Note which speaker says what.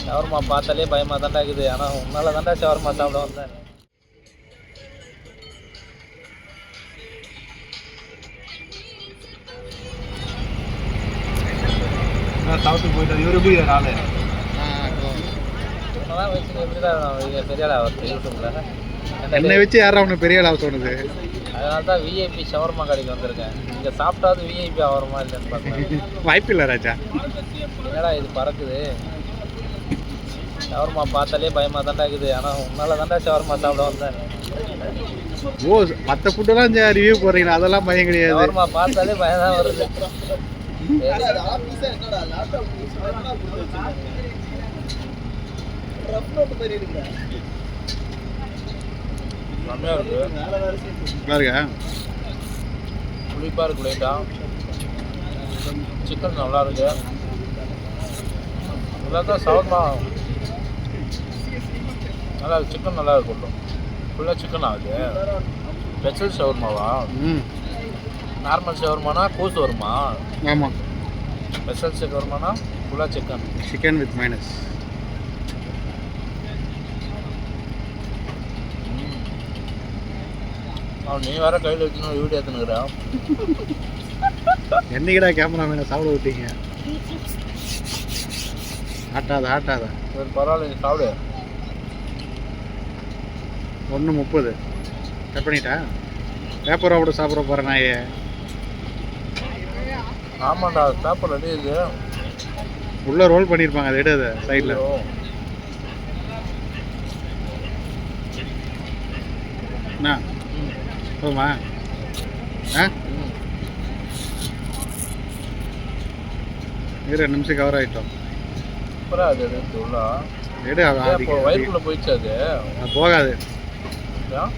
Speaker 1: Shawarma பார்த்தாலே பயமாக தாண்டா இருக்குது. ஆனால் உன்னால தாண்டா ஷவர்மா சாப்பிட வந்தேன்.
Speaker 2: சாப்பிட்டு போயிட்டு இவர் எப்படி நாள்
Speaker 1: இதெல்லாம் வச்சு எப்படிதான் பெரிய ஆள் ஆகிறது யூடியூப்ல.
Speaker 2: என்னை வச்சு யாரும் அவனுக்கு பெரிய ஆளாக தோணுது.
Speaker 1: அதனால தான் விஐபி ஷவர்மா கடைக்கு வந்திருக்கேன். இங்கே சாப்பிட்டாவது விஐபி ஆகிறமா இல்லைன்னு பார்க்குறேன்.
Speaker 2: வாய்ப்பு இல்லை ராஜா.
Speaker 1: என்னடா இது பறக்குது. ஷவர்மா பார்த்தாலே பயமாக தாண்டா இருக்குது. ஆனால் உன்னால தாண்டா ஷவர்மா சாப்பிட வந்தேன்.
Speaker 2: ஓ, மற்ற ஃபுட்டெல்லாம் ரிவ்யூ போடுறீங்களா? அதெல்லாம் பயம் கிடையாது.
Speaker 1: ஷவர்மா பார்த்தாலே பயம் தான் வருது. செம்மையா இருக்கு.
Speaker 2: பாருங்க,
Speaker 1: புளிப்பா இருக்கு லைட்டா. சிக்கன் நல்லா இருக்கு. எல்லாத்தையும் ஷவர்மா நல்லா இருக்கு. சிக்கன் நல்லா இருக்கும். ஃபுல்லாக சிக்கன் ஆகுது. ஸ்பெஷல் ஷவர்மாவா? நார்மல் ஷவர்மானா கூஸ் வருமா?
Speaker 2: ஆமாம்.
Speaker 1: ஸ்பெஷல் ஷவர்மானா ஃபுல்லாக சிக்கன்.
Speaker 2: Chicken with minus.
Speaker 1: நீ வேற கையில் வச்சுன்னு வீடியோ எடுத்துனுக்குறா.
Speaker 2: என்னைக்கிடா கேமரா மேலே சாப்பிட விட்டீங்க? ஆட்டாத
Speaker 1: சரி பரவாயில்ல, நீ சாப்பிடு.
Speaker 2: 1:30 கட் பண்ணிட்டா? பேப்பர் கூட சாப்பிட போகிறேன் நாயே.
Speaker 1: ஆமாண்டா, பேப்பர் ரெடி இது.
Speaker 2: உள்ளே ரோல் பண்ணியிருப்பாங்க, அதை எடுது சைடில். என்ன போதுமா? ஆ, 2 நிமிஷம் கவர் ஆகிட்டோம்.
Speaker 1: சூப்பராக அது எடுத்து உள்ள
Speaker 2: எடு.
Speaker 1: வயிற்றுக்குள்ளே போயிடுச்சு அது.
Speaker 2: போகாது.
Speaker 1: ஏன்